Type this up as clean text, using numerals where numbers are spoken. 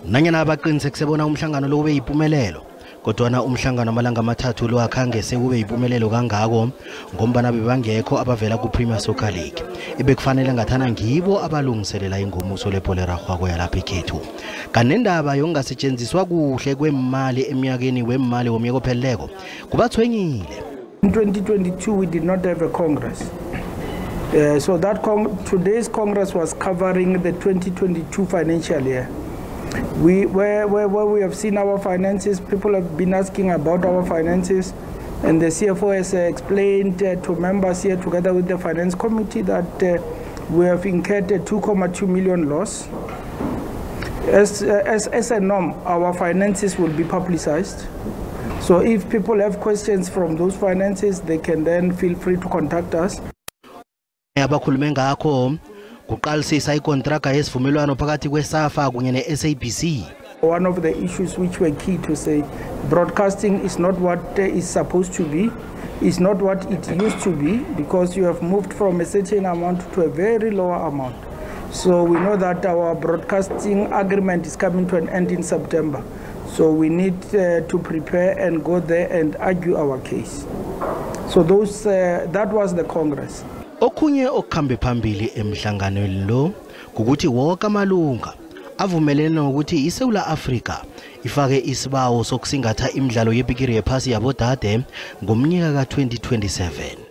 Nanyana abaqinisekise bona umhlangano lo ube yimpumelelo kodwa umhlangano amalanga amathathu lo akhange sekube yimpumelelo kangako ngombana bebangekho abavela ku Premier Soccer League ebekufanele ngathana ngibo abalungiselela ingomuso lepolera rhwako yalapha ekhethu kanendaba yongasetshenziswa kuhle kwemali eminyakeni wemali womyeko opheleleko kubathwenyile. In 2022 we did not have a congress. So that today's congress was covering the 2022 financial year. Where we have seen our finances, people have been asking about our finances, and the CFO has explained to members here together with the finance committee that we have incurred a 2.2 million loss. As a norm, our finances will be publicized. So if people have questions from those finances, they can then feel free to contact us. Kuqalisisa ikontraka yesivumelwano phakathi kwe-SAFA kunye ne-SABC. One of the issues which were key to say broadcasting is not what is supposed to be, is not what it used to be, because you have moved from a certain amount to a very lower amount. So we know that our broadcasting agreement is coming to an end in September. So we need to prepare and go there and argue our case. So that was the Congress. Okunye okhambe phambili emhlanganweni lo ukuthi wonke amalunga avumelene ukuthi iSouth Africa ifake isibawo sokusingatha imidlalo yebhigiri yephasi yabodade ngomnyaka ka 2027.